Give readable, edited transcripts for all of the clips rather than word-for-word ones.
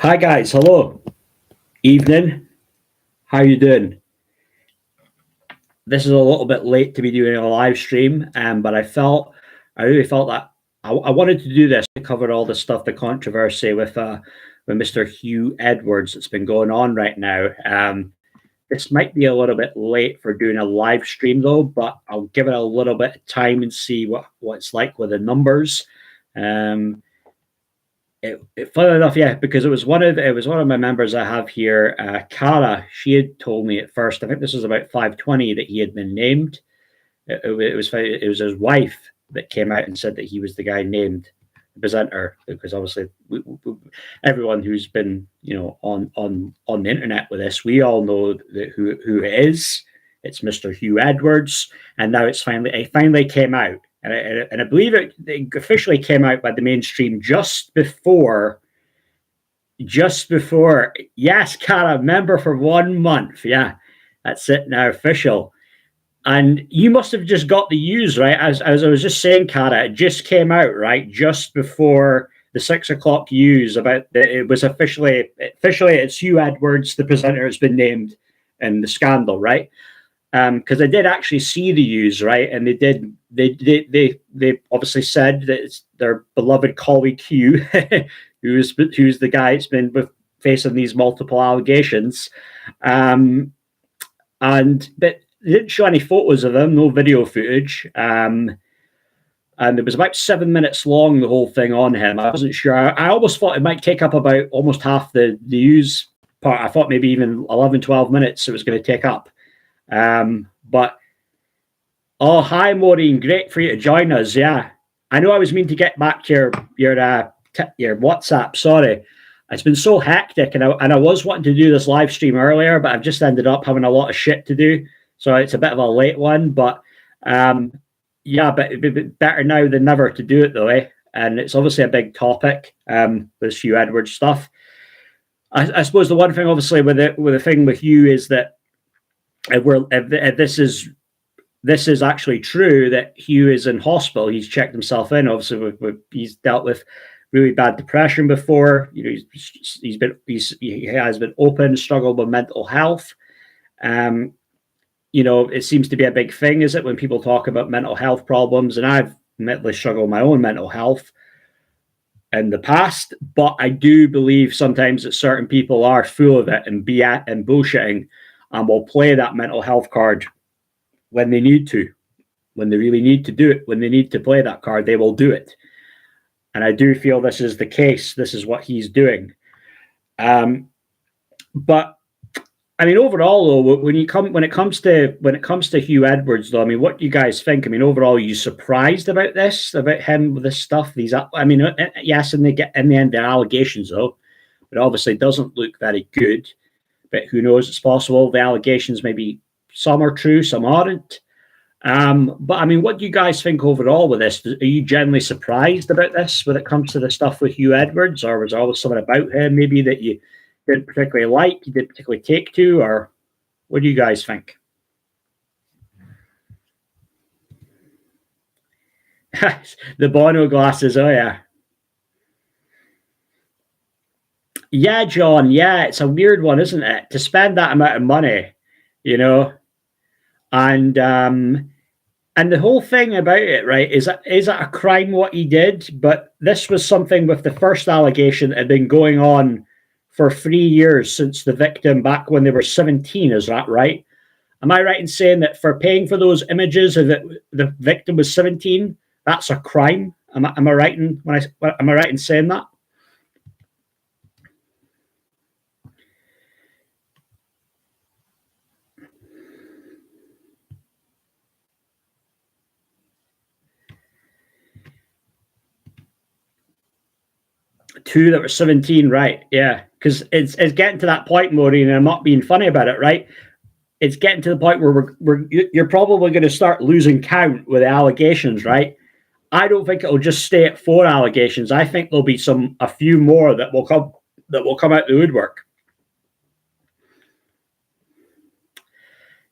Hi guys, hello, evening. How you doing? This is a little bit late to be doing a live stream, but I really felt that I wanted to do this to cover all the stuff, the controversy with Mr. Hugh Edwards that's been going on right now. This might be a little bit late for doing a live stream though, but I'll give it a little bit of time and see what it's like with the numbers. Um, Funnily enough, yeah, because it was one of my members I have here, Cara. She had told me at first. I think this was about 5:20 that he had been named. It was his wife that came out and said that he was the guy named the presenter, because obviously everyone who's been on the internet with this, we all know that who it is. It's Mr. Hugh Edwards, and now it finally came out, and I believe it officially came out by the mainstream just before. Yes, Cara, member for 1 month. Yeah, that's it now, official. And you must have just got the news, right? As I was just saying, Cara, it just came out, right? Just before the 6 o'clock news about it was officially it's Hugh Edwards, the presenter, has been named in the scandal, right? Because I did actually see the news, right? And they obviously said that it's their beloved colleague Hugh, who's the guy that's been facing these multiple allegations. And but they didn't show any photos of him, no video footage. And it was about 7 minutes long, the whole thing on him. I wasn't sure. I almost thought it might take up about almost half the news part. I thought maybe even 11, 12 minutes it was going to take up. But oh, hi Maureen, great for you to join us. Yeah, I know I was meaning to get back to your WhatsApp. Sorry, it's been so hectic, and I was wanting to do this live stream earlier, but I've just ended up having a lot of shit to do, so it's a bit of a late one. But yeah, but it'd be better now than never to do it though, eh? And it's obviously a big topic. This Hugh Edwards stuff. I suppose the one thing, obviously, with the thing with Hugh is that if this is actually true, that Hugh is in hospital. He's checked himself in. Obviously, he's dealt with really bad depression before. You know, he has been open, struggled with mental health. You know, it seems to be a big thing, is it, when people talk about mental health problems? And I've admittedly struggled with my own mental health in the past, but I do believe sometimes that certain people are full of it and bullshitting, and will play that mental health card when they need to, when they really need to do it, when they need to play that card, they will do it. And I do feel this is the case. This is what he's doing. But I mean, overall, though, when it comes to Hugh Edwards, though, I mean, what do you guys think? I mean, overall, are you surprised about him with this stuff? I mean, yes, in the end, the allegations, though, but obviously doesn't look very good. But who knows? It's possible the allegations, maybe some are true, some aren't. But I mean, what do you guys think overall with this? Are you generally surprised about this when it comes to the stuff with Hugh Edwards, or was there always something about him maybe that you didn't particularly like, you didn't particularly take to, or what do you guys think? The Bono glasses, oh yeah. Yeah, John, yeah, it's a weird one, isn't it? To spend that amount of money, you know, and the whole thing about it, right, is that a crime what he did? But this was something with the first allegation that had been going on for 3 years since the victim, back when they were 17, is that right? Am I right in saying that for paying for those images of the victim was 17, that's a crime? Am I right in saying that? Two that were 17, right? Yeah, because it's getting to that point, Maureen, and I'm not being funny about it, right? It's getting to the point where you're probably going to start losing count with the allegations, right? I don't think it'll just stay at 4 allegations. I think there'll be a few more that will come out the woodwork.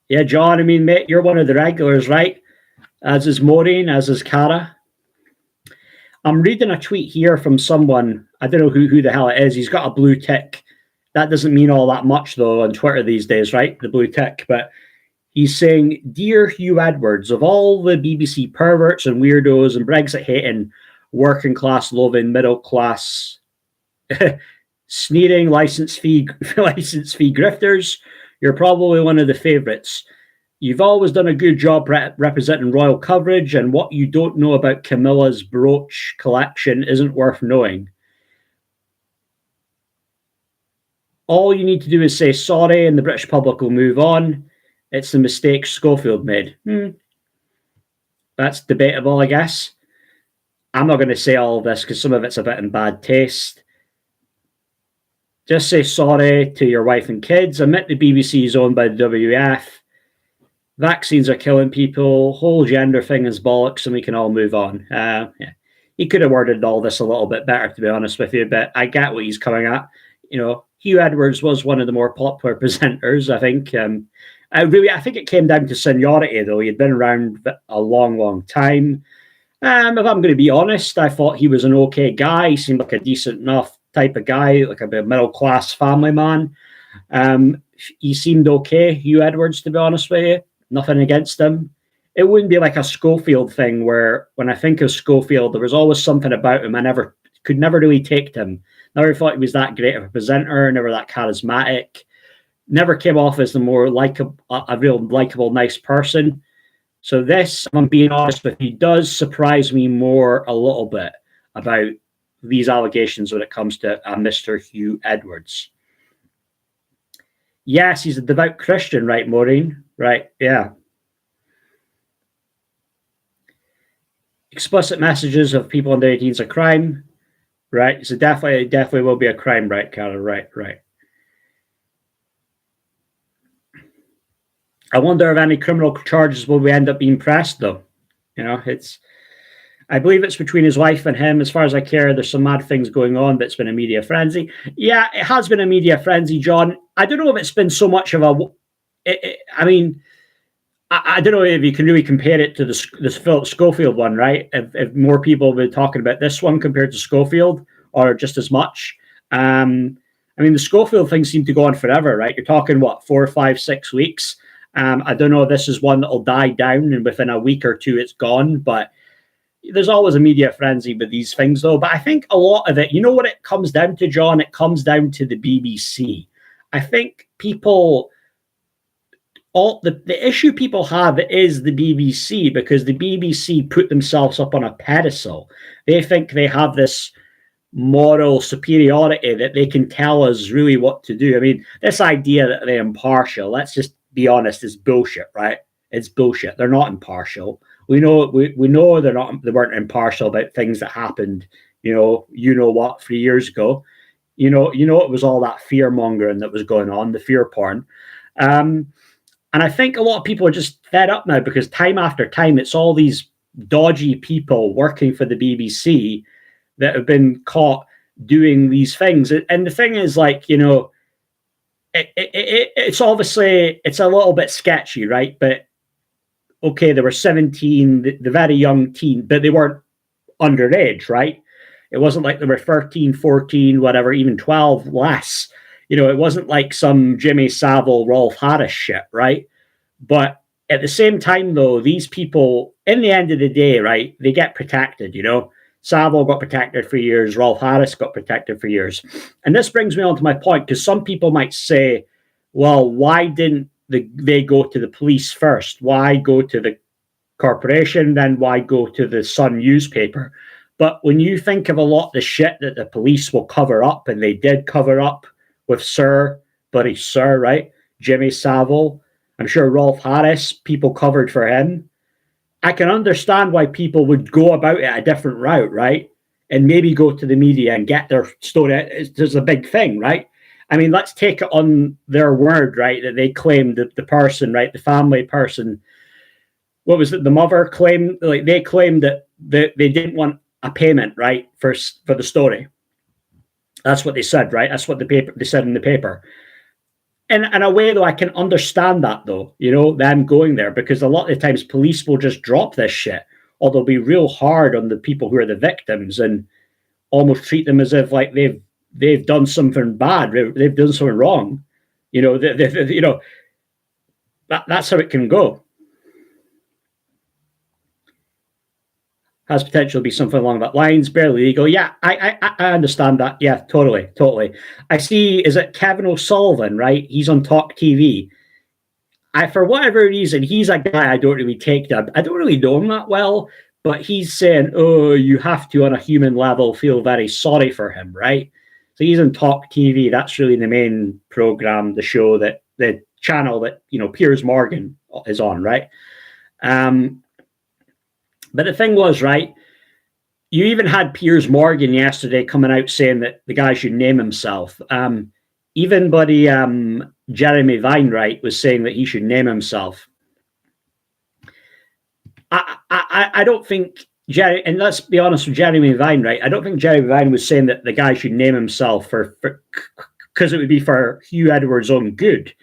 Yeah, John, I mean, mate, you're one of the regulars, right? As is Maureen, as is Cara. I'm reading a tweet here from someone. I don't know who the hell it is. He's got a blue tick. That doesn't mean all that much, though, on Twitter these days, right? The blue tick. But he's saying, Dear Hugh Edwards, of all the BBC perverts and weirdos and Brexit hating, working class loving, middle class sneering license fee grifters, you're probably one of the favourites. You've always done a good job representing royal coverage, and what you don't know about Camilla's brooch collection isn't worth knowing. All you need to do is say sorry, and the British public will move on. It's the mistake Schofield made. That's debatable, I guess. I'm not going to say all of this because some of it's a bit in bad taste. Just say sorry to your wife and kids. Admit the BBC is owned by the WF. Vaccines are killing people. Whole gender thing is bollocks, and we can all move on. Yeah. He could have worded all this a little bit better, to be honest with you, but I get what he's coming at. You know, Hugh Edwards was one of the more popular presenters, I think. I think it came down to seniority, though. He had been around a long, long time. If I'm going to be honest, I thought he was an okay guy. He seemed like a decent enough type of guy, like a middle-class family man. He seemed okay, Hugh Edwards, to be honest with you. Nothing against him. It wouldn't be like a Schofield thing where when I think of Schofield, there was always something about him I could never really take to him. Never thought he was that great of a presenter, never that charismatic, never came off as the more a real likable, nice person. So this, if I'm being honest with you, does surprise me more a little bit about these allegations when it comes to Mr. Hugh Edwards. Yes, he's a devout Christian, right, Maureen? Right, yeah. Explicit messages of people under 18 is a crime, right? So definitely will be a crime, right, Carol? Right. I wonder if any criminal charges will end up being pressed, though. You know, I believe it's between his wife and him. As far as I care, there's some mad things going on, but it's been a media frenzy. Yeah, it has been a media frenzy, John. I don't know if it's been so much of I don't know if you can really compare it to this Philip Schofield one, right? If more people have been talking about this one compared to Schofield, or just as much. The Schofield thing seemed to go on forever, right? You're talking, 4, 5, 6 weeks? I don't know if this is one that'll die down and within a week or two it's gone, but there's always a media frenzy with these things, though. But I think a lot of it, you know what it comes down to, John? It comes down to the BBC. I think the issue people have is the BBC, because the BBC put themselves up on a pedestal. They think they have this moral superiority that they can tell us really what to do. I mean, this idea that they're impartial, let's just be honest, is bullshit, right? It's bullshit. They're not impartial. We know they weren't impartial about things that happened, you know what, 3 years ago. You know it was all that fear mongering that was going on, the fear porn. And I think a lot of people are just fed up now, because time after time, it's all these dodgy people working for the BBC that have been caught doing these things. And the thing is, it's obviously, it's a little bit sketchy, right? But okay, they were 17, the very young teen, but they weren't underage, right? It wasn't like they were 13, 14, whatever, even 12 less. It wasn't like some Jimmy Savile, Rolf Harris shit, right? But at the same time, though, these people, in the end of the day, right, they get protected, Savile got protected for years, Rolf Harris got protected for years. And this brings me on to my point, because some people might say, well, why didn't they go to the police first? Why go to the corporation? Then why go to the Sun newspaper? But when you think of a lot of the shit that the police will cover up, and they did cover up with Buddy Sir, right? Jimmy Savile, I'm sure Rolf Harris, people covered for him. I can understand why people would go about it a different route, right? And maybe go to the media and get their story. There's a big thing, right? I mean, let's take it on their word, right? That they claimed that the person, right? The family person, what was it? The mother claimed, they claimed that they didn't want a payment, right? For the story. That's what they said, right? That's what they said in the paper. And in a way, though, I can understand that, though, them going there, because a lot of the times police will just drop this shit, or they'll be real hard on the people who are the victims. And almost treat them as if like they've done something bad, they've done something wrong. You know, you know, that's how it can go. Has potential to be something along that lines. Barely legal. Yeah, I understand that. Yeah, totally. I see. Is it Kevin O'Sullivan? Right? He's on Talk TV. For whatever reason, he's a guy I don't really take that. I don't really know him that well, but he's saying, "Oh, you have to, on a human level, feel very sorry for him," right? So he's on Talk TV. That's really the main program, the show that the channel that Piers Morgan is on, right? But the thing was, right, you even had Piers Morgan yesterday coming out saying that the guy should name himself. Even buddy Jeremy Vine, right, was saying that he should name himself. I don't think Jerry, and let's be honest with Jeremy Vine, right? I don't think Jeremy Vine was saying that the guy should name himself for because it would be for Hugh Edwards' own good.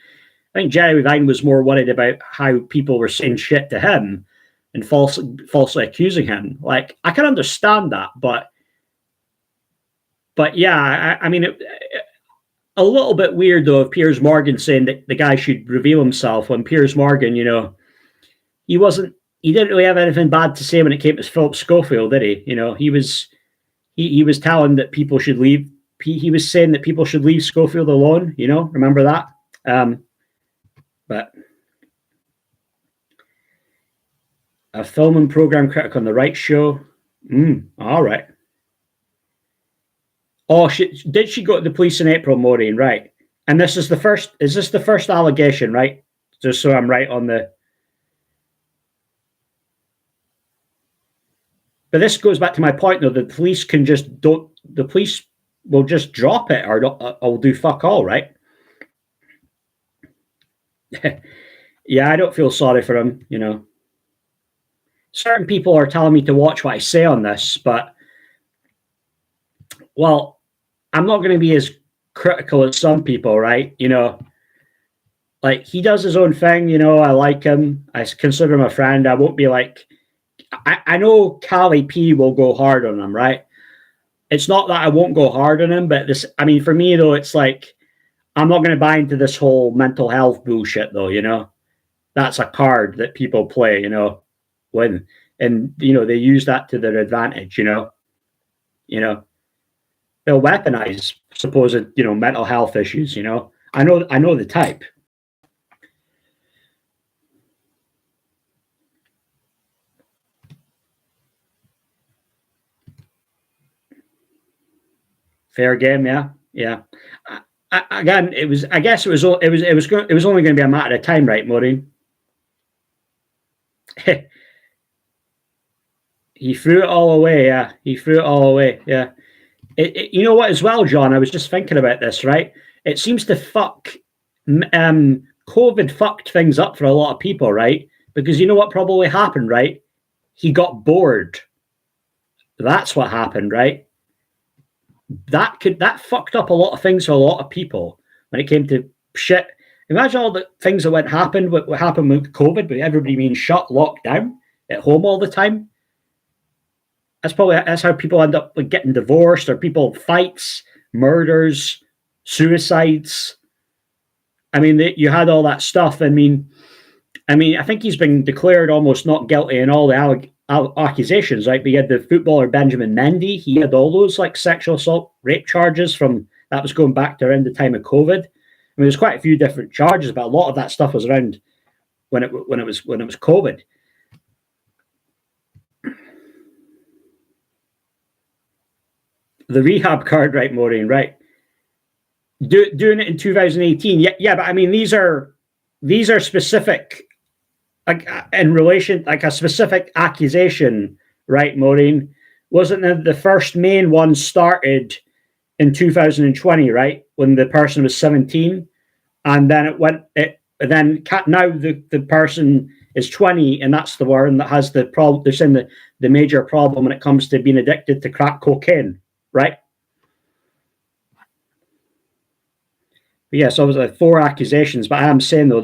I think Jeremy Vine was more worried about how people were saying shit to him and falsely accusing him. Like, I can understand that, but yeah, I mean, a little bit weird though of Piers Morgan saying that the guy should reveal himself when Piers Morgan, he didn't really have anything bad to say when it came to Philip Schofield, did he? He was telling that people should leave. He was saying that people should leave Schofield alone. Remember that? But a film and program critic on the right show. All right. Oh, did she go to the police in April, Maureen? Right. And is this the first allegation, right? Just so I'm right on the. But this goes back to my point, though. The police the police will just drop it or do fuck all, right? Yeah, I don't feel sorry for him, Certain people are telling me to watch what I say on this, but, well, I'm not going to be as critical as some people, right? Like, he does his own thing, I like him. I consider him a friend. I won't be like, I know Callie P will go hard on him, right? It's not that I won't go hard on him, but for me, though, it's like, I'm not going to buy into this whole mental health bullshit, though, That's a card that people play, when, and, they use that to their advantage, they'll weaponize supposed, mental health issues, I know the type. Fair game, yeah. Again, I guess it was only going to be a matter of time, right, Maureen? He threw it all away, yeah. Yeah. You know what, as well, John? I was just thinking about this, right? It seems to COVID fucked things up for a lot of people, right? Because you know what probably happened, right? He got bored. That's what happened, right? That fucked up a lot of things for a lot of people when it came to shit. Imagine all the things that happened with COVID, with everybody being shut, locked down at home all the time. That's how people end up getting divorced, or people fights, murders, suicides. I mean, you had all that stuff. I mean, I think he's been declared almost not guilty in all the accusations, right? But you had the footballer Benjamin Mendy. He had all those sexual assault, rape charges from that was going back to around the time of COVID. I mean, there's quite a few different charges, but a lot of that stuff was around when it was COVID. The rehab card, right, Maureen? Right. Doing it in 2018. Yeah, but I mean, these are specific, like in relation, like a specific accusation, right, Maureen? Wasn't the first main one started in 2020, right, when the person was 17, and then now the person is 20, and that's the one that has the problem. They're saying the major problem when it comes to being addicted to crack cocaine, right? But yes, so it was like 4 accusations. But I am saying though,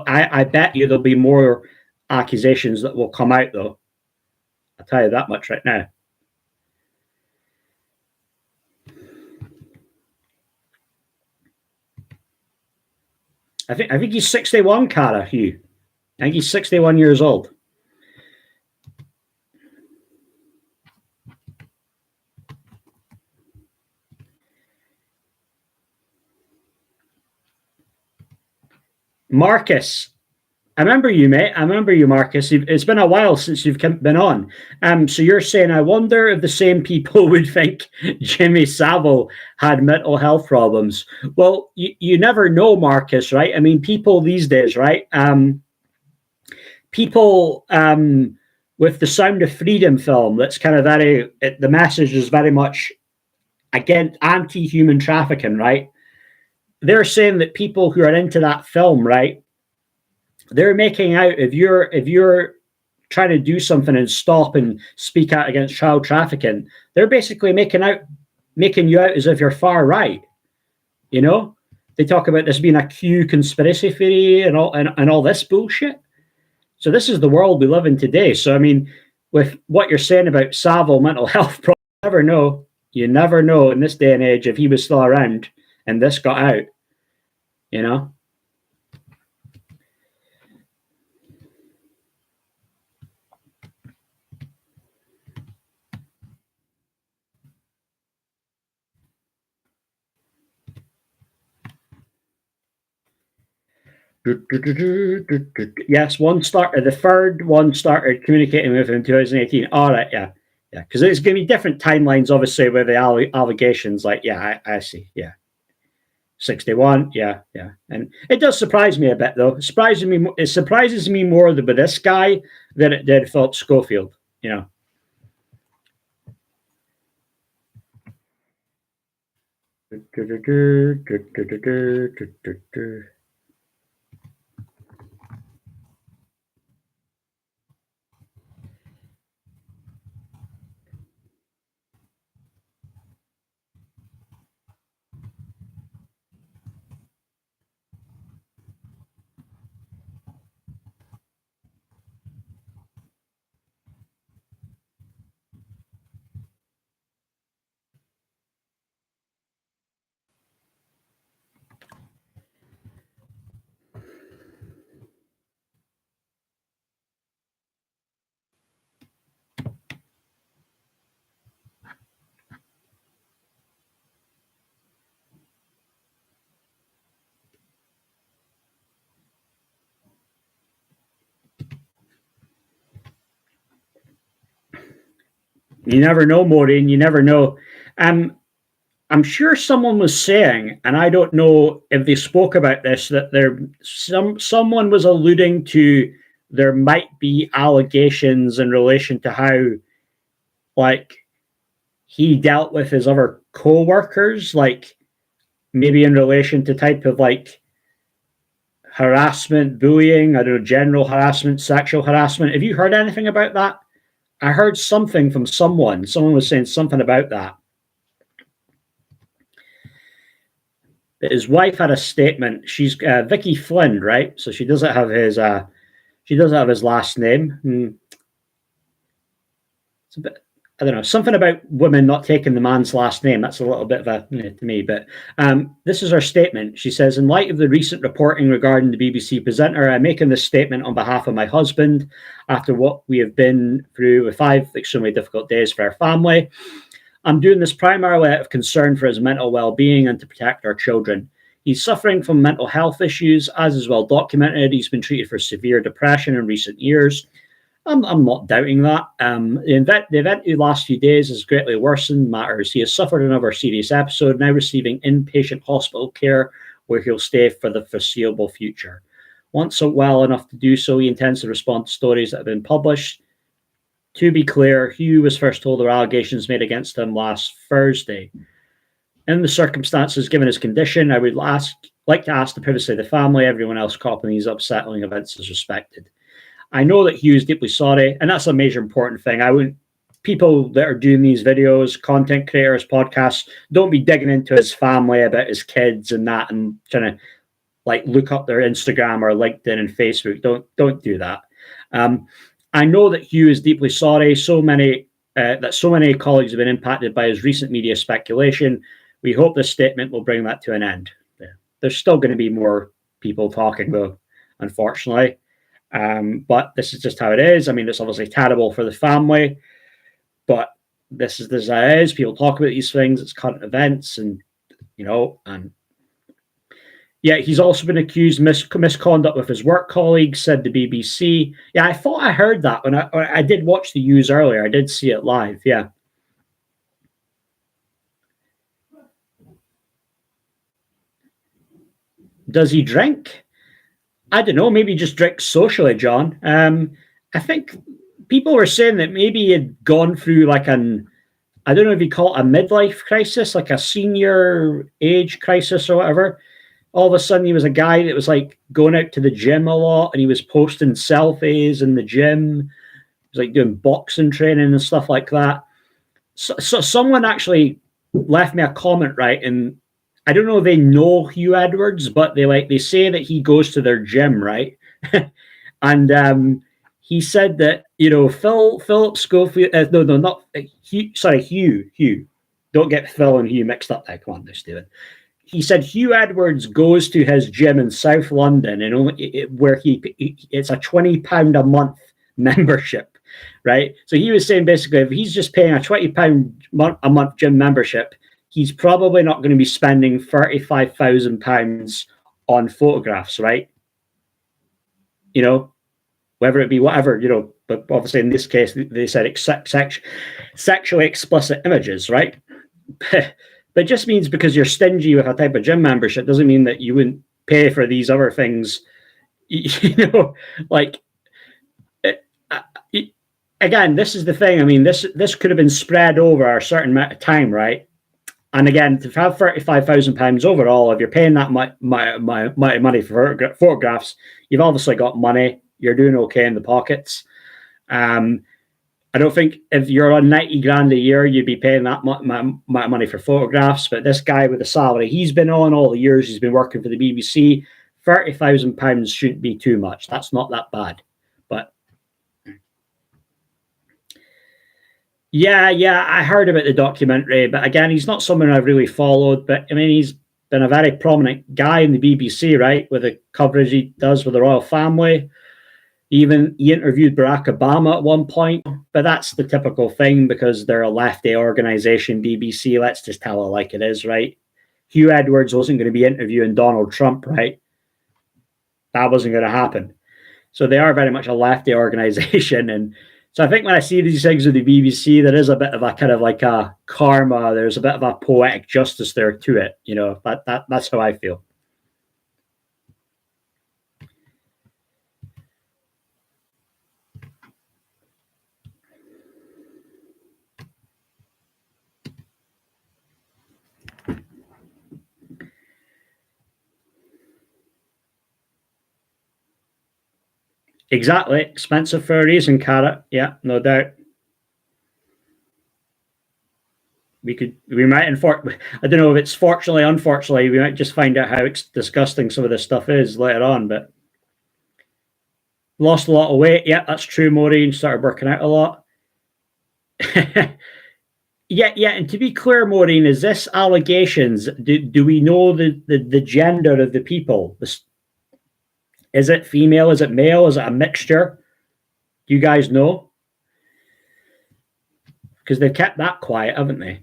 I bet you there'll be more accusations that will come out though. I'll tell you that much right now. I think he's 61, Cara, Hugh. I think he's 61 years old. Marcus, I remember you, mate. I remember you, Marcus. It's been a while since you've been on. So you're saying, I wonder if the same people would think Jimmy Savile had mental health problems. Well, you never know, Marcus, right? I mean, people these days, right? People with the Sound of Freedom film, that's kind of the message is very much against anti-human trafficking, right? They're saying that people who are into that film, right, they're making out if you're trying to do something and stop and speak out against child trafficking, they're basically making you out as if you're far right. You know, they talk about this being a Q conspiracy theory and all this bullshit. So this is the world we live in today. So I mean, with what you're saying about Savile mental health problems, you never know. You never know in this day and age if he was still around and this got out. You know. Yes, the third one started communicating with him in 2018. All right, yeah. Because it's going to be different timelines, obviously, with the allegations. Like, yeah, I see. Yeah, 61. Yeah. And it does surprise me a bit, though. It surprises me more with this guy than it did Philip Schofield. You know. You never know, Maureen. You never know. I'm sure someone was saying, and I don't know if they spoke about this, that someone was alluding to there might be allegations in relation to how, like, he dealt with his other co-workers, like maybe in relation to type of like harassment, bullying, I don't know, general harassment, sexual harassment. Have you heard anything about that? I heard something from someone. Someone was saying something about that. His wife had a statement. She's Vicky Flynn, right? So she doesn't have his last name. It's a bit, I don't know, something about women not taking the man's last name. That's a little bit of a to me. But this is her statement. She says, in light of the recent reporting regarding the BBC presenter, I'm making this statement on behalf of my husband after what we have been through with 5 extremely difficult days for our family. I'm doing this primarily out of concern for his mental well-being and to protect our children. He's suffering from mental health issues, as is well documented. He's been treated for severe depression in recent years. I'm not doubting that. The event of the last few days has greatly worsened matters. He has suffered another serious episode, now receiving inpatient hospital care where he'll stay for the foreseeable future. Once well enough to do so, he intends to respond to stories that have been published. To be clear, Hugh was first told there were allegations made against him last Thursday. In the circumstances, given his condition, I would like to ask the privacy of the family, everyone else caught up in these upsetting events is respected. I know that Hugh is deeply sorry, and that's a major important thing. People that are doing these videos, content creators, podcasts, don't be digging into his family about his kids and that and trying to like look up their Instagram or LinkedIn and Facebook. Don't do that. I know that Hugh is deeply sorry. So many colleagues have been impacted by his recent media speculation. We hope this statement will bring that to an end. There's still going to be more people talking though, unfortunately. But this is just how it is. I mean, it's obviously terrible for the family, but this is how it is. People talk about these things. It's current events, and and yeah, he's also been accused of misconduct with his work colleagues, said the BBC. Yeah, I thought I heard that when I did watch the news earlier. I did see it live. Yeah. Does he drink? I don't know. Maybe just drink socially, John. I think people were saying that maybe he had gone through like I don't know if you call it a midlife crisis, like a senior age crisis or whatever. All of a sudden, he was a guy that was like going out to the gym a lot, and he was posting selfies in the gym. He was like doing boxing training and stuff like that. So someone actually left me a comment, right? And I don't know if they know Hugh Edwards, but they say that he goes to their gym, right? And he said that Philip Schofield. No, not Hugh. Sorry, Hugh. Don't get Phil and Hugh mixed up there. Come on, Steven. He said Hugh Edwards goes to his gym in South London, and where it's a £20 a month membership, right? So he was saying basically, if he's just paying a £20 a month gym membership, he's probably not going to be spending £35,000 on photographs, right? Whether it be whatever, but obviously in this case, they said sexually explicit images, right? But it just means because you're stingy with a type of gym membership doesn't mean that you wouldn't pay for these other things. Again, this is the thing. I mean, this could have been spread over a certain amount of time, right? And again, to have £35,000 overall, if you're paying that much money for photographs, you've obviously got money. You're doing okay in the pockets. I don't think if you're on 90 grand a year, you'd be paying that much money for photographs. But this guy with the salary he's been on all the years he's been working for the BBC, £30,000 shouldn't be too much. That's not that bad. But yeah, I heard about the documentary. But again, he's not someone I've really followed. But I mean, he's been a very prominent guy in the BBC, right? With the coverage he does with the royal family. He interviewed Barack Obama at one point, but that's the typical thing because they're a lefty organization, BBC. Let's just tell it like it is, right? Hugh Edwards wasn't going to be interviewing Donald Trump, right? That wasn't going to happen. So they are very much a lefty organization. And so I think when I see these things with the BBC, there is a bit of a kind of like a karma. There's a bit of a poetic justice there to it. That's how I feel. Exactly. Expensive for a reason, Carrot. Yeah, no doubt. We might, I don't know if it's fortunately, unfortunately, we might just find out how disgusting some of this stuff is later on, but lost a lot of weight. Yeah, that's true, Maureen. Started working out a lot. Yeah, and to be clear, Maureen, is this allegations? Do we know the gender of the people? Is it female? Is it male? Is it a mixture? Do you guys know? Because they've kept that quiet, haven't they?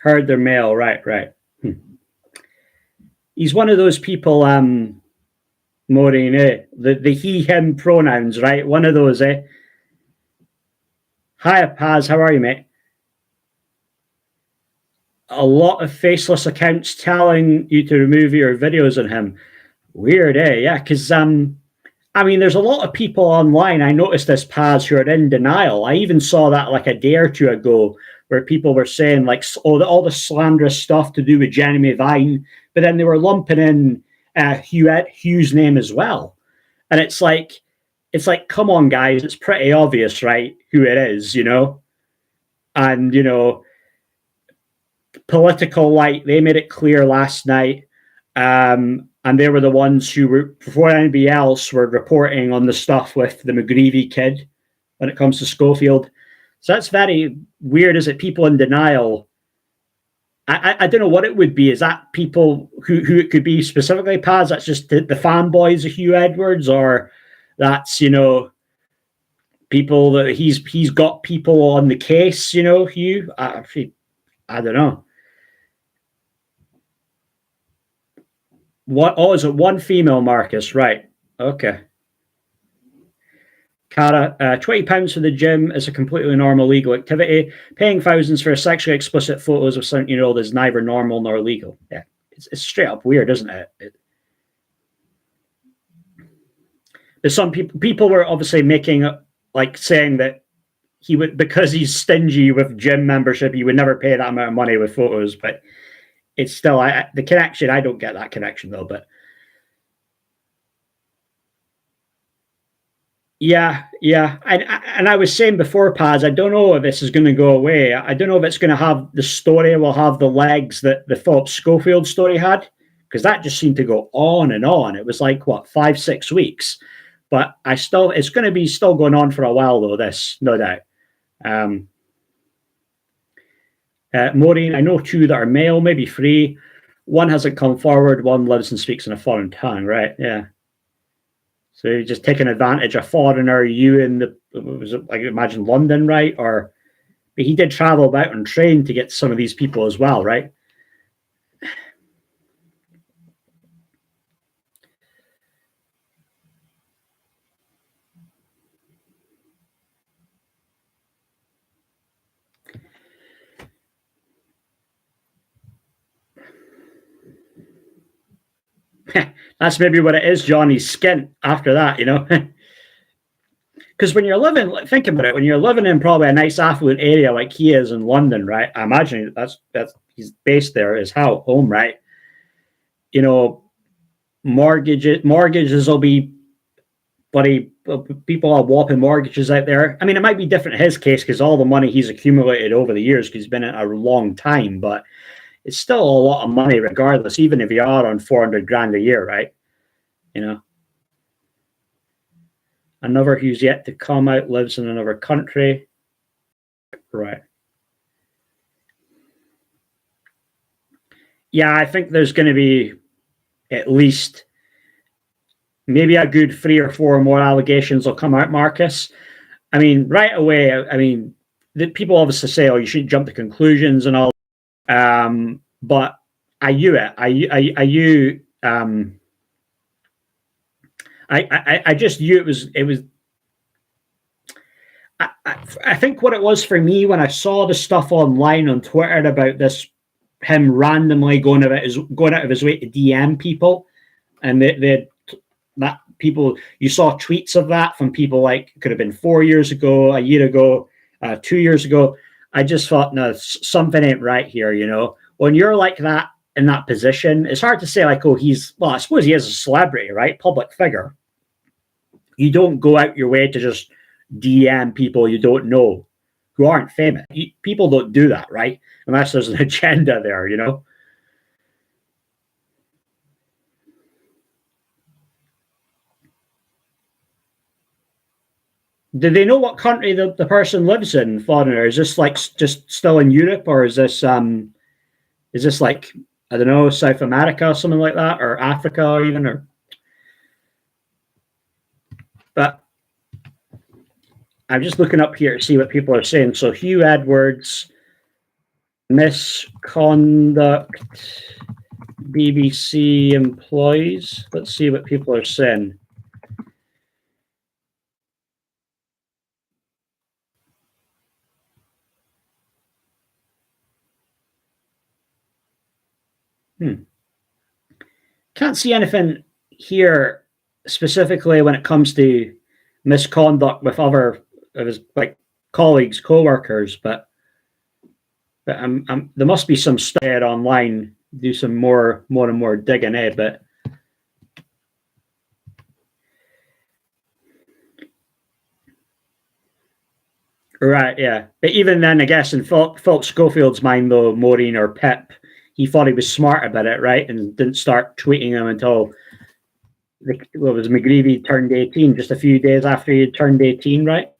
Heard they're male, right. He's one of those people, Maureen, the he, him pronouns, right? One of those, eh? Hi, Paz, how are you, mate? A lot of faceless accounts telling you to remove your videos on him. Weird, eh? Yeah, because I mean, there's a lot of people online. I noticed this, Paz, who are in denial. I even saw that like a day or two ago, where people were saying like all the slanderous stuff to do with Jeremy Vine, but then they were lumping in Hugh's name as well. And it's like, come on, guys, it's pretty obvious, right, who it is, And political light. They made it clear last night. And they were the ones who were, before anybody else, were reporting on the stuff with the McGreevy kid when it comes to Schofield. So that's very weird, is it? People in denial. I don't know what it would be. Is that people who it could be specifically, Paz? That's just the fanboys of Hugh Edwards, or that's, people that he's got people on the case, Hugh? I don't know. What? Oh, is it one female, Marcus? Right. Okay. Cara, £20 for the gym is a completely normal legal activity. Paying thousands for sexually explicit photos of 17-year-old is neither normal nor legal. Yeah, it's straight up weird, isn't it? There's some people were obviously making, like, saying that he would, because he's stingy with gym membership, he would never pay that amount of money with photos. But it's still, the connection, I don't get that connection though. But yeah. And I was saying before, Paz, I don't know if this is going to go away. I don't know if it's going to have, the story will have the legs that the Philip Schofield story had, because that just seemed to go on and on. It was like, what, 5-6 weeks? But it's going to be still going on for a while though, this, no doubt. Maureen, I know 2 that are male, maybe 3. One hasn't come forward, one lives and speaks in a foreign tongue, right? Yeah. So you're just taking advantage of foreigner, you in the, was it, like, imagine London, right? But he did travel about on train to get some of these people as well, right? That's maybe what it is, John. He's skint after that, Because when you're living, think about it, when you're living in probably a nice affluent area like he is in London, right? I imagine that's he's based there, his home, right? Mortgages will be, buddy, people are whopping mortgages out there. I mean, it might be different in his case because all the money he's accumulated over the years, because he's been in a long time, but it's still a lot of money regardless, even if you are on 400 grand a year, right? Another who's yet to come out lives in another country. Right. Yeah, I think there's going to be at least maybe a good 3 or 4 more allegations will come out, Marcus. I mean, right away, the people obviously say, oh, you shouldn't jump to conclusions and all. But I knew it. I just knew it was. I think what it was for me when I saw the stuff online on Twitter about this, him randomly going out of his way to DM people, and that people, you saw tweets of that from people like, could have been 4 years ago, a year ago, 2 years ago. I just thought, no, something ain't right here. When you're like that in that position, it's hard to say like, oh, I suppose he is a celebrity, right? Public figure. You don't go out your way to just DM people you don't know who aren't famous. People don't do that, right? Unless there's an agenda there, Do they know what country the person lives in, foreigner? Is this like just still in Europe, or is this like, I don't know, South America or something like that, or Africa, or even, or? But I'm just looking up here to see what people are saying. So Hugh Edwards, misconduct, BBC employees. Let's see what people are saying. Can't see anything here specifically when it comes to misconduct with other of his, like, colleagues, co-workers, but there must be some stuff online. Do some more and more digging, but Right, yeah. But even then, I guess in Philip Schofield's mind, though, Maureen or Pip, he thought he was smart about it, right? And didn't start tweeting him until, what was McGreevy turned 18, just a few days after he had turned 18, right?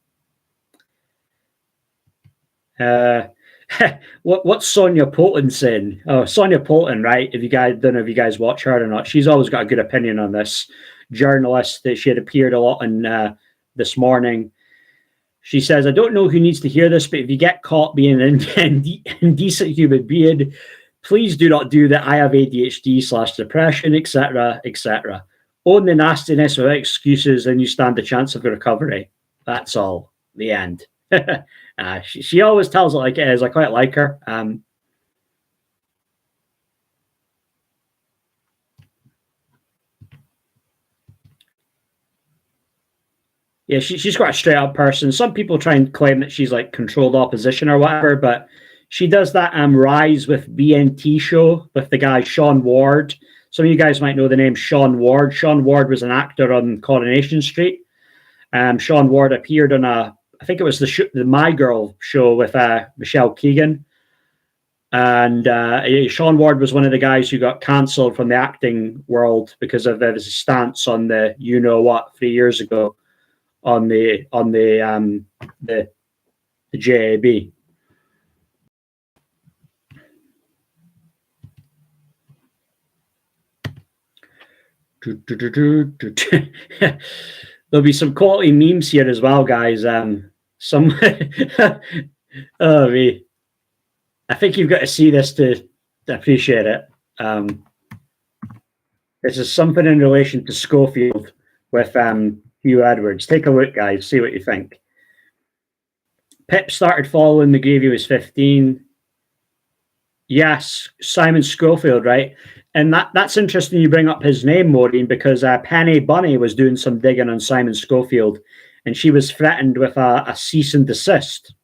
What's Sonia Polton saying? Oh, Sonia Polton, right? If you guys don't know if you guys watch her or not, she's always got a good opinion on this. Journalist that she had appeared a lot in This Morning. She says, I don't know who needs to hear this, but if you get caught being an indecent human being, please do not do that. I have ADHD/depression, etc., etc. Own the nastiness without excuses, and you stand a chance of recovery. That's all. The end. She always tells it like it is. I quite like her. Yeah, she's quite a straight up person. Some people try and claim that she's like controlled opposition or whatever, but she does that Rise with BNT show with the guy Sean Ward. Some of you guys might know the name Sean Ward. Sean Ward was an actor on Coronation Street. Sean Ward appeared on I think it was the My Girl show with Michelle Keegan. And Sean Ward was one of the guys who got cancelled from the acting world because of his stance on the You Know What 3 years ago on the JAB. There'll be some quality memes here as well, guys. Some oh me. I think you've got to see this to appreciate it. This is something in relation to Schofield with Hugh Edwards. Take a look, guys. See what you think. Pip started following McGreevy was 15. Yes, Simon Schofield, right? And that's interesting you bring up his name, Maureen, because Penny Bunny was doing some digging on Simon Schofield, and she was threatened with a cease and desist.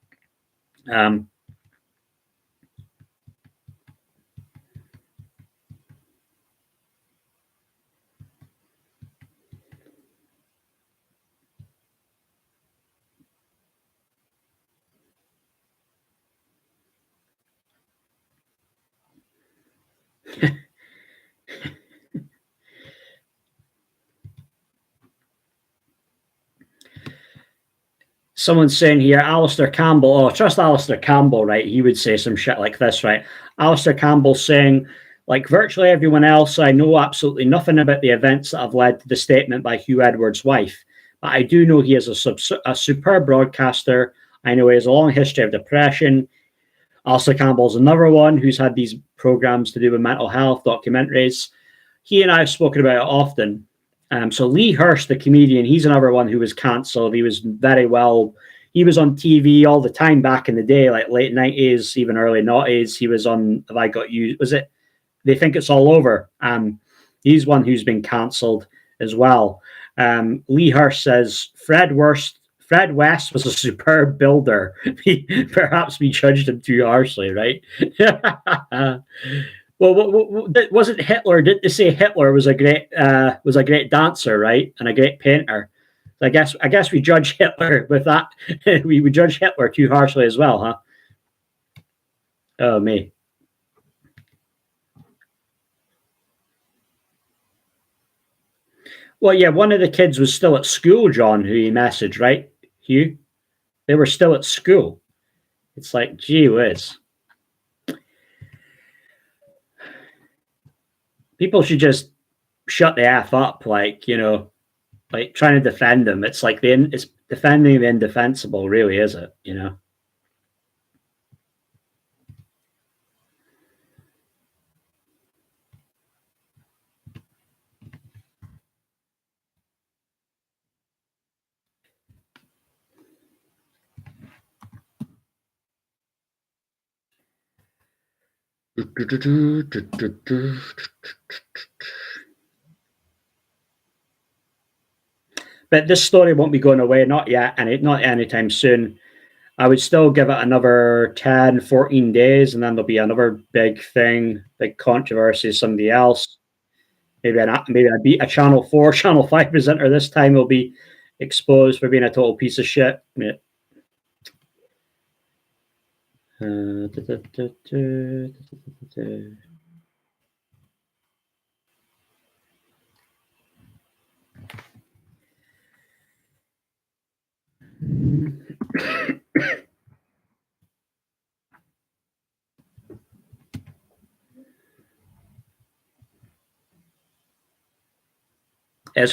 Someone's saying here, Alistair Campbell. Oh, trust Alistair Campbell, right? He would say some shit like this, right? Alistair Campbell saying, like virtually everyone else, I know absolutely nothing about the events that have led to the statement by Hugh Edwards' wife. But I do know he is a superb broadcaster. I know he has a long history of depression. Alistair Campbell's another one who's had these programs to do with mental health, documentaries. He and I have spoken about it often. So Lee Hurst, the comedian, he's another one who was cancelled. He was he was on TV all the time back in the day, like late 90s, even early 90s. He was on Have I Got You? Was it They Think It's All Over? He's one who's been cancelled as well. Lee Hurst says, Fred West was a superb builder. Perhaps we judged him too harshly, right? Well, wasn't Hitler? Didn't they say Hitler was a great dancer, right, and a great painter? So I guess we judge Hitler with that. we would judge Hitler too harshly as well, huh? Oh me. Well, yeah, one of the kids was still at school, John, who he messaged, right, Hugh? They were still at school. It's like, gee whiz. People should just shut the F up, like, like trying to defend them. It's like it's defending the indefensible, really, is it? But this story won't be going away, not yet, and not anytime soon. I would still give it another 10, 14 days, and then there'll be another big thing, big controversy, somebody else. Maybe a Channel 4, Channel 5 presenter this time will be exposed for being a total piece of shit. It's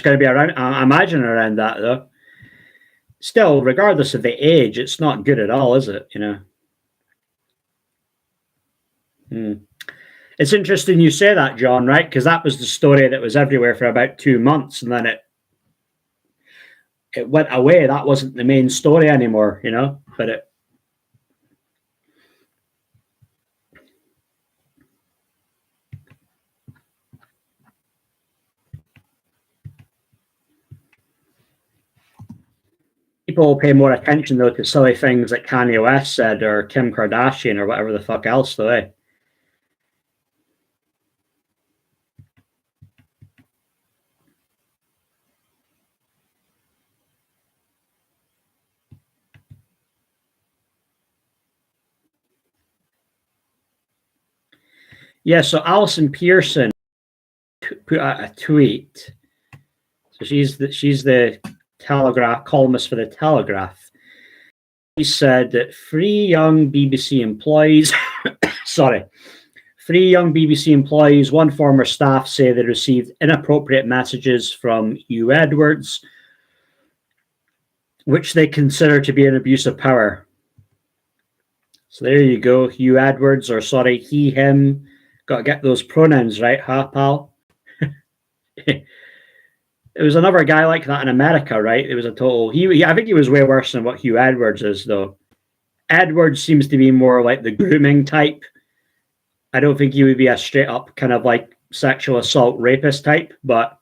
going to be around, I imagine, around that, though. Still, regardless of the age, it's not good at all, is it? You know. It's interesting you say that, John, right? Because that was the story that was everywhere for about 2 months, and then it went away. That wasn't the main story anymore, you know. But people pay more attention though to silly things like Kanye West said or Kim Kardashian or whatever the fuck else, though. Eh? Yeah. So Alison Pearson put out a tweet. So she's the Telegraph columnist for the Telegraph. He said that three young BBC employees, one former staff, say they received inappropriate messages from Hugh Edwards, which they consider to be an abuse of power. So there you go, Hugh Edwards, or sorry, he, him. Got to get those pronouns right, huh, pal? It was another guy like that in America, right? It was a total. I think he was way worse than what Hugh Edwards is, though. Edwards seems to be more like the grooming type. I don't think he would be a straight up kind of like sexual assault rapist type, but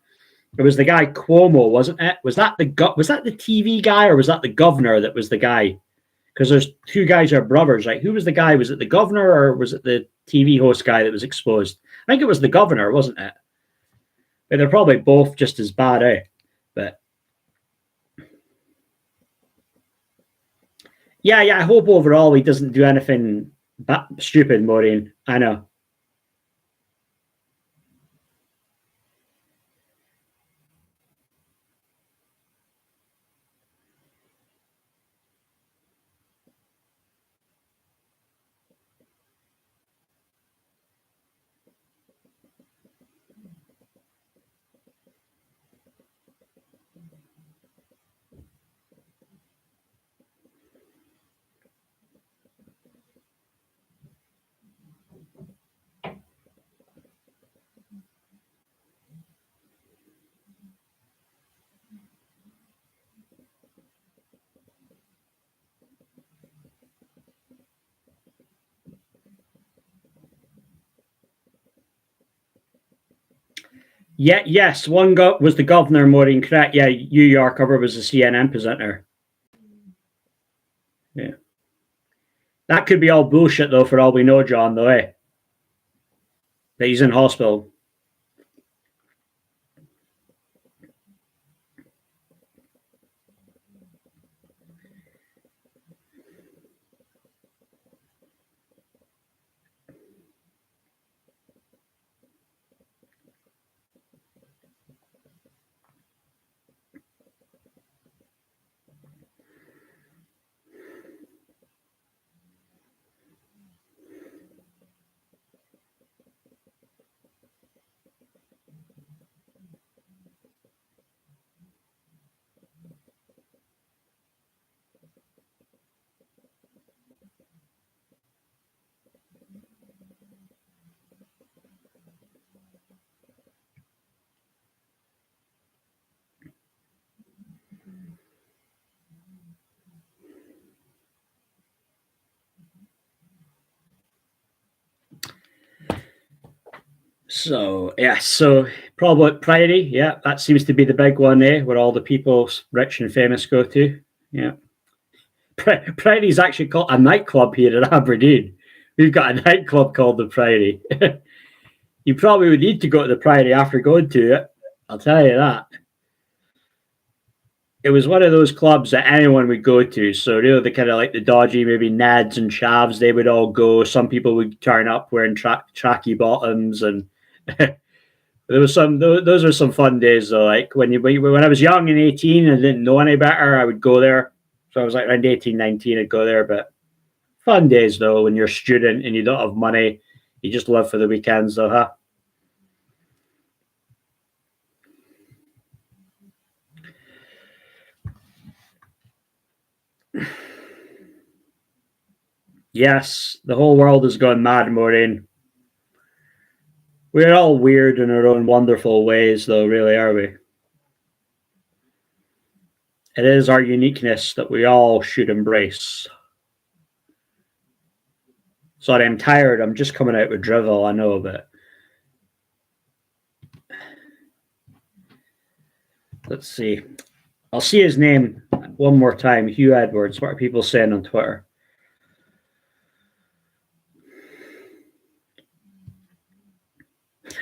it was the guy Cuomo, wasn't it? Was that the TV guy or was that the governor that was the guy? Because there's two guys who are brothers, right? Who was the guy? Was it the governor or was it the TV host guy that was exposed? I think it was the governor, wasn't it? But they're probably both just as bad, eh? But yeah, I hope overall he doesn't do anything stupid, Maureen. I know. Yeah, yes, one was the governor, Maureen, correct? Yeah, New Yorker was the CNN presenter. Yeah. That could be all bullshit, though, for all we know, John, though, eh? That he's in hospital. So yeah, so probably Priory, yeah, that seems to be the big one, eh? Where all the people rich and famous go to. Yeah, Priory is actually called a nightclub here in Aberdeen. We've got a nightclub called the Priory. You probably would need to go to the Priory after going to it. I'll tell you that. it was one of those clubs that anyone would go to. So the kind of like the dodgy, maybe Neds and Chavs, they would all go. Some people would turn up wearing tracky bottoms, and there was some. Those were some fun days though. Like when I was young and 18 and didn't know any better, I would go there. So I was like around 18, 19, I'd go there. But fun days though when you're a student and you don't have money, you just live for the weekends though, huh? Yes, the whole world has gone mad, Maureen. We're all weird in our own wonderful ways, though, really, are we? It is our uniqueness that we all should embrace. Sorry, I'm tired. I'm just coming out with drivel, I know, but let's see. I'll see his name one more time. Hugh Edwards. What are people saying on Twitter?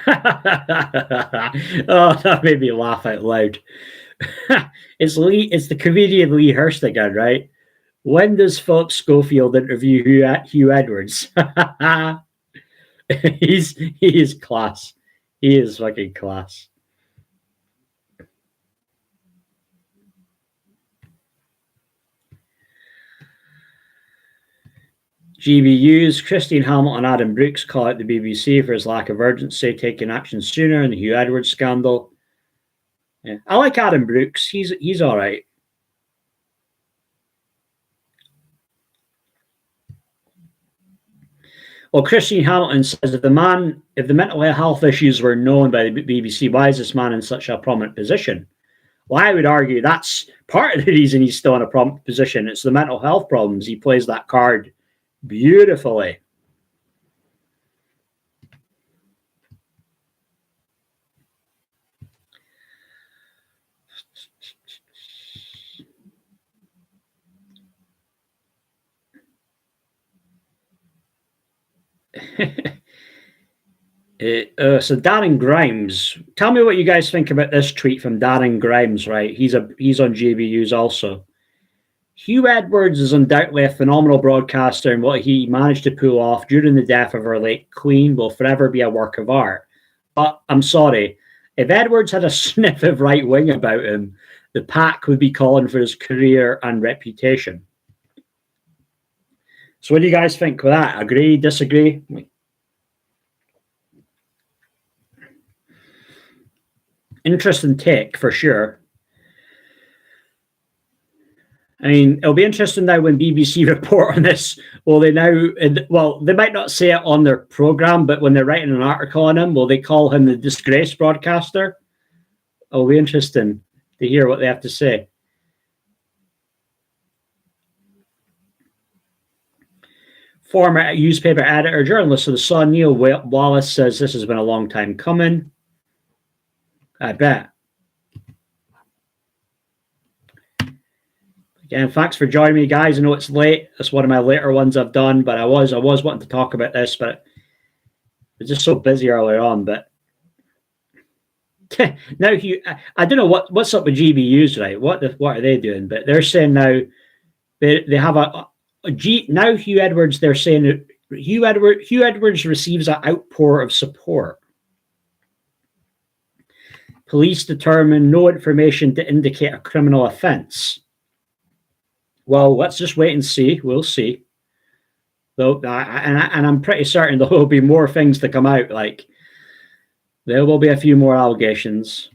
Oh, that made me laugh out loud. It's the comedian Lee Hurst again, right? When does Philip Schofield interview Hugh Edwards? He is class. He is fucking class. GBU's Christine Hamilton and Adam Brooks call out the BBC for his lack of urgency, taking action sooner in the Hugh Edwards scandal. Yeah. I like Adam Brooks. He's all right. Well, Christine Hamilton says if the mental health issues were known by the BBC, why is this man in such a prominent position? Well, I would argue that's part of the reason he's still in a prominent position. It's the mental health problems. He plays that card beautifully. So Darren Grimes, tell me what you guys think about this tweet from Darren Grimes. Right, he's on JBU's also. Hugh Edwards is undoubtedly a phenomenal broadcaster, and what he managed to pull off during the death of our late Queen will forever be a work of art. But I'm sorry, if Edwards had a sniff of right wing about him, the pack would be calling for his career and reputation. So, what do you guys think with that? Agree? Disagree? Interesting take for sure. I mean, it'll be interesting now when BBC report on this. Will they now? Well, they might not say it on their program, but when they're writing an article on him, will they call him the disgraced broadcaster? It'll be interesting to hear what they have to say. Former newspaper editor, journalist of the Sun, Neil Wallace says this has been a long time coming. I bet. Again, thanks for joining me, guys. I know it's late. It's one of my later ones I've done, but I was wanting to talk about this, but I was just so busy earlier on. But now, I don't know what's up with GBUs, right? What are they doing? But they're saying now they have now Hugh Edwards. They're saying that Hugh Edwards receives an outpour of support. Police determine no information to indicate a criminal offence. Well, let's just wait and see. We'll see. Though, and I'm pretty certain there will be more things to come out. Like there will be a few more allegations.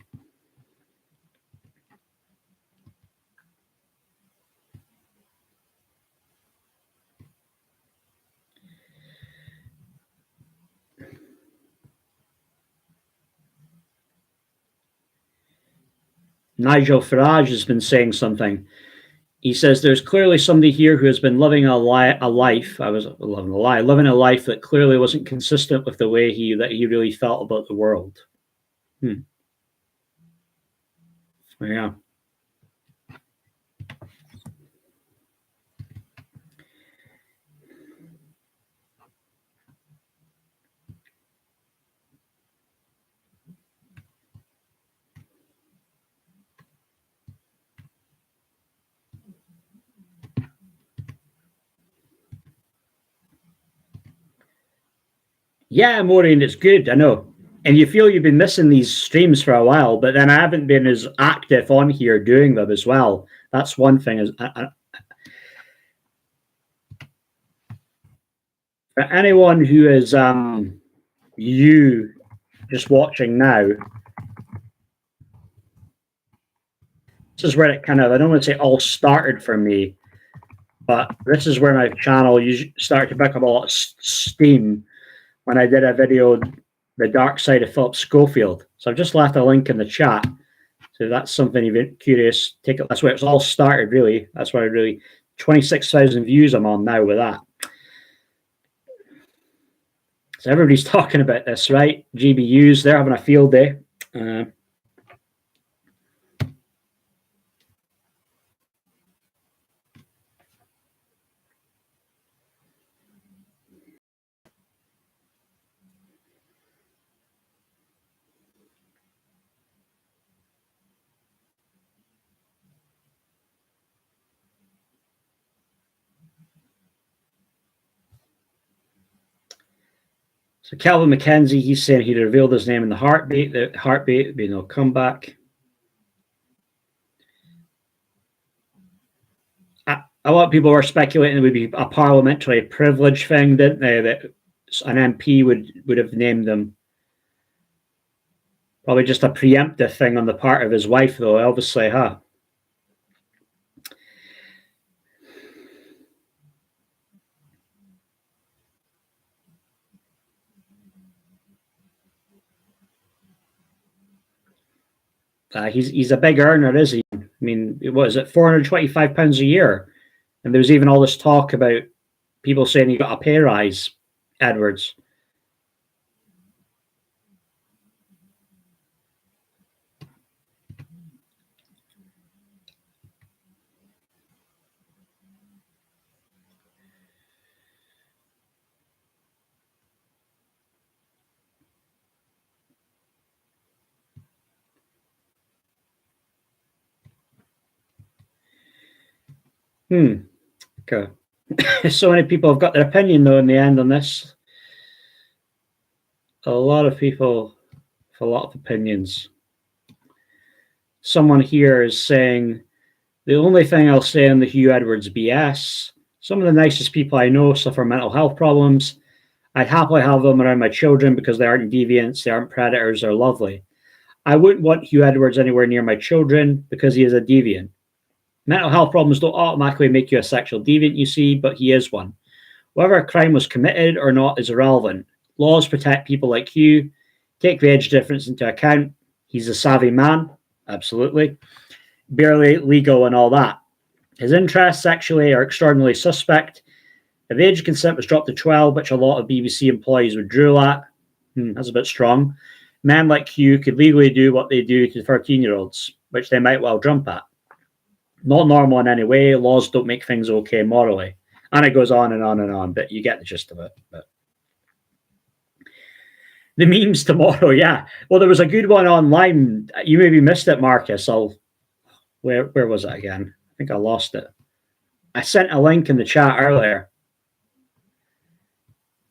Nigel Farage has been saying something. He says there's clearly somebody here who has been living a life. I was living a lie, living a life that clearly wasn't consistent with the way he really felt about the world. Yeah. Yeah, Maureen, it's good. I know. And you feel you've been missing these streams for a while, but then I haven't been as active on here doing them as well. That's one thing. Is for anyone who is you just watching now, this is where it kind of, I don't want to say all started for me, but this is where my channel started to pick up a lot of steam when I did a video, The Dark Side of Philip Schofield. So I've just left a link in the chat. So that's something you're curious. That's where it's all started, really. That's where I really, 26,000 views I'm on now with that. So everybody's talking about this, right? GBUs, they're having a field day. So Calvin McKenzie, he's saying he revealed his name in the heartbeat. The heartbeat would be no comeback. A lot of people were speculating it would be a parliamentary privilege thing, didn't they? That an MP would have named them. Probably just a preemptive thing on the part of his wife, though, obviously, huh? He's a big earner, is he? I mean, what is it, £425 a year? And there was even all this talk about people saying he got a pay rise, Edwards. Okay. So many people have got their opinion, though, in the end on this. A lot of people have a lot of opinions. Someone here is saying, the only thing I'll say on the Hugh Edwards BS, some of the nicest people I know suffer mental health problems. I'd happily have them around my children because they aren't deviants, they aren't predators, they're lovely. I wouldn't want Hugh Edwards anywhere near my children because he is a deviant. Mental health problems don't automatically make you a sexual deviant, you see, but he is one. Whether a crime was committed or not is irrelevant. Laws protect people like Hugh. Take the age difference into account. He's a savvy man, absolutely. Barely legal and all that. His interests sexually are extraordinarily suspect. If the age of consent was dropped to 12, which a lot of BBC employees would drool at, that's a bit strong. Men like Hugh could legally do what they do to 13-year-olds, which they might well jump at. Not normal in any way. Laws don't make things okay morally. And it goes on and on and on, but you get the gist of it. But the memes tomorrow, yeah. Well, there was a good one online. You maybe missed it, Marcus. Where was it again? I think I lost it. I sent a link in the chat earlier.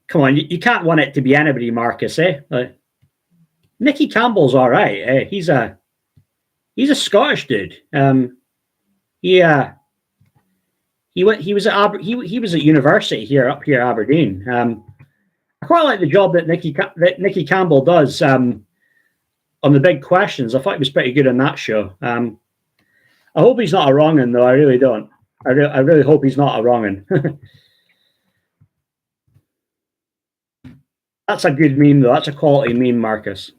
Come on, you can't want it to be anybody, Marcus, eh? Nicky Campbell's all right. Eh? He's a Scottish dude. He was at university up here Aberdeen. I quite like the job that Nicky Campbell does on the big questions. I thought he was pretty good on that show. I hope he's not a wrong'un, though. I really don't. I really hope he's not a wrong'un. That's a good meme, though. That's a quality meme, Marcus.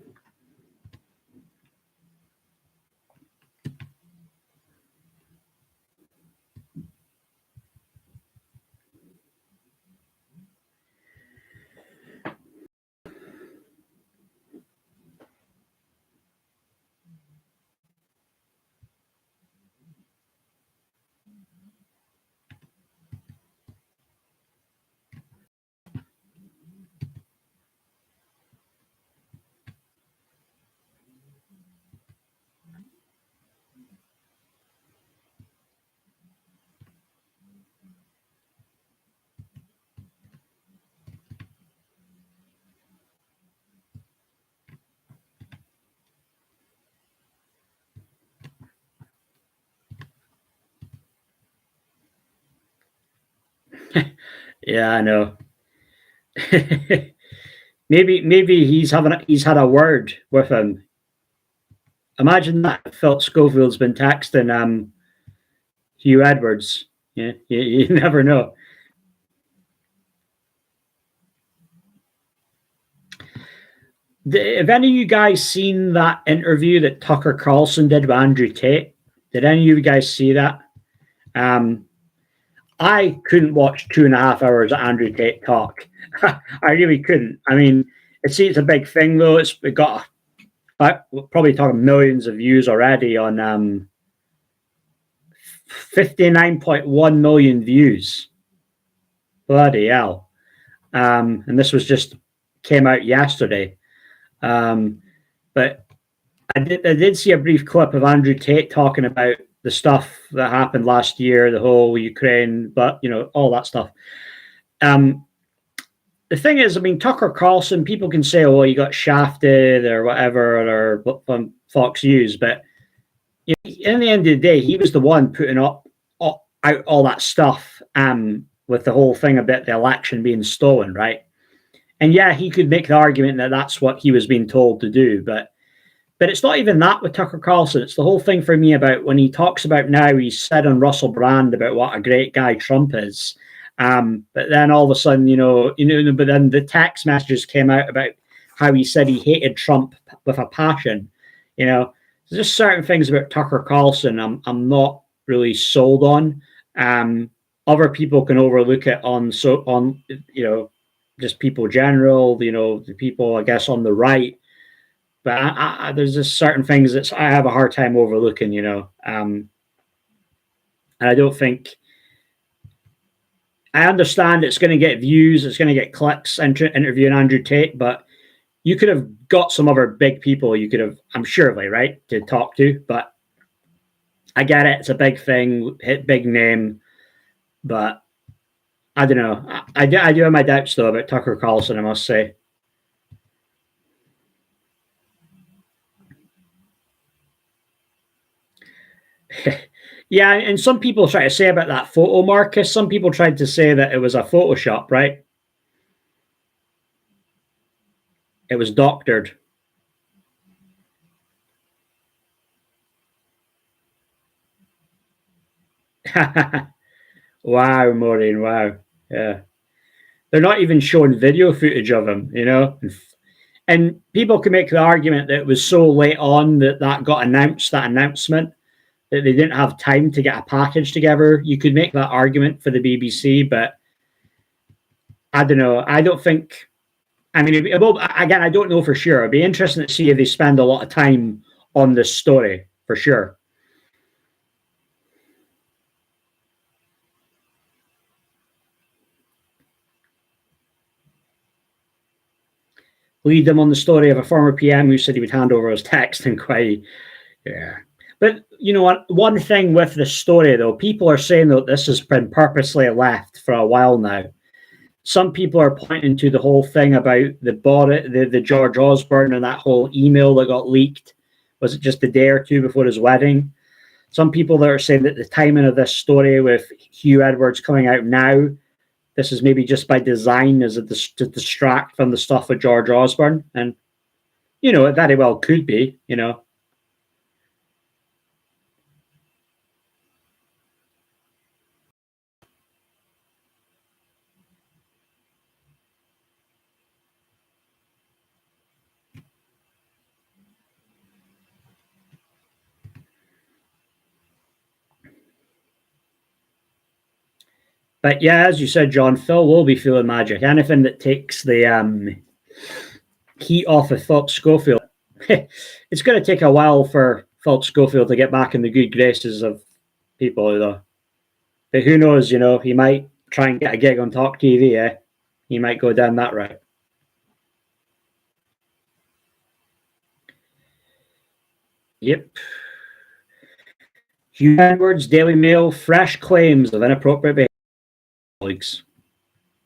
Yeah, I know. maybe he's had a word with him. Imagine that Philip Schofield's been texting Hugh Edwards. Yeah, you never know. Have any of you guys seen that interview that Tucker Carlson did with Andrew Tate? Did any of you guys see that? Um, I couldn't watch 2.5 hours of Andrew Tate talk. I really couldn't. I mean, it's a big thing though. It got we're probably talking millions of views already on 59.1 million views. Bloody hell. And this was just came out yesterday. But I did see a brief clip of Andrew Tate talking about the stuff that happened last year, the whole Ukraine, but all that stuff. The thing is, I mean, Tucker Carlson, people can say, "Oh, he got shafted" or whatever, or from Fox News, but in the end of the day, he was the one putting out all that stuff with the whole thing about the election being stolen, right? And yeah, he could make the argument that that's what he was being told to do, but it's not even that with Tucker Carlson. It's the whole thing for me about when he talks about now, he's said on Russell Brand about what a great guy Trump is. But then all of a sudden, but then the text messages came out about how he said he hated Trump with a passion. There's just certain things about Tucker Carlson I'm not really sold on. Other people can overlook it on just people general, the people I guess on the right. But there's just certain things that I have a hard time overlooking, and I don't think I understand it's going to get views, it's going to get clicks interviewing Andrew Tate, but you could have got some other big people you could have, I'm surely, right, to talk to. But I get it, it's a big thing, hit big name, but I don't know. I do have my doubts though about Tucker Carlson, I must say. Yeah, and some people try to say about that photo, Marcus. Some people tried to say that it was a Photoshop, right? It was doctored. Wow, Maureen, wow. Yeah. They're not even showing video footage of him. And people can make the argument that it was so late on that got announced, that announcement, that they didn't have time to get a package together. You could make that argument for the BBC, but I don't know. I don't think. I mean, again, I don't know for sure. It'd be interesting to see if they spend a lot of time on this story for sure. Lead them on the story of a former PM who said he would hand over his text inquiry. Yeah. But you know what? One thing with the story, though, people are saying that this has been purposely left for a while now. Some people are pointing to the whole thing about the George Osborne and that whole email that got leaked. Was it just a day or two before his wedding? Some people that are saying that the timing of this story with Hugh Edwards coming out now, this is maybe just by design as to distract from the stuff with George Osborne. And, it very well could be. But yeah, as you said, John, Phil will be feeling magic. Anything that takes the heat off of Philip Schofield. It's going to take a while for Philip Schofield to get back in the good graces of people, though. But who knows, he might try and get a gig on Talk TV, eh? He might go down that route. Yep. Hugh Edwards, Daily Mail, fresh claims of inappropriate behavior. Colleagues.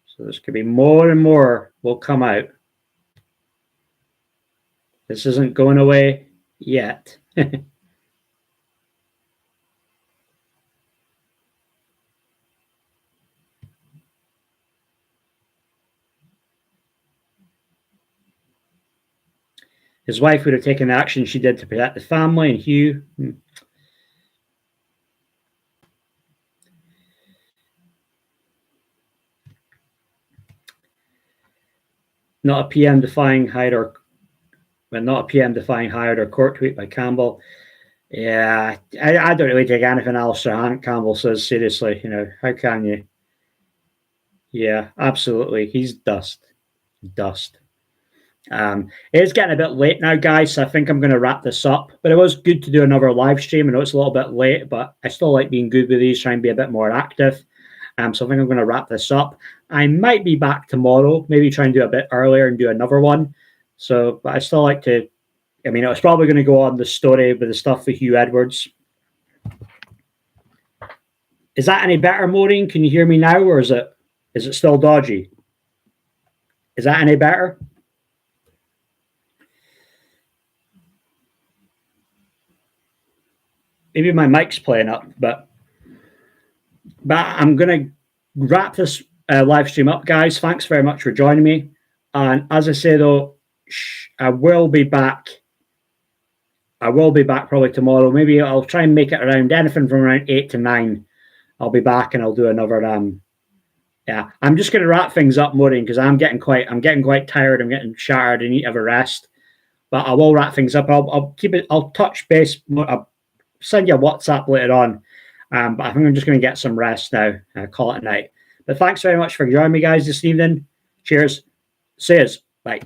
So there's could be more and more will come out. This isn't going away yet. His wife would have taken the action she did to protect the family, and Hugh. Not a PM defying Hyde or not a PM defying Hyde or court tweet by Campbell. Yeah, I don't really take anything Alistair Campbell says seriously. You know, how can you? Yeah, absolutely. He's dust. Dust. It's getting a bit late now, guys, so I think I'm going to wrap this up. But it was good to do another live stream. I know it's a little bit late, but I still like being good with these, trying to be a bit more active. So I think I'm going to wrap this up. I might be back tomorrow, maybe try and do a bit earlier and do another one. So, but I still like to, I mean, I was probably going to go on the story with the stuff for Hugh Edwards. Is that any better, Maureen? Can you hear me now, or is it still dodgy? Is that any better? Maybe my mic's playing up, but I'm going to wrap this live stream up, guys. Thanks very much for joining me. And as I say, though, I will be back. I will be back probably tomorrow. Maybe I'll try and make it around anything from around 8 to 9. I'll be back and I'll do another. Yeah, I'm just going to wrap things up, Maureen, because I'm getting quite tired. I'm getting shattered. I need to have a rest. But I will wrap things up. I'll keep it. I'll touch base. I'll send you a WhatsApp later on. But I think I'm just going to get some rest now. Call it a night. But thanks very much for joining me, guys, this evening. Cheers. See yous. Bye.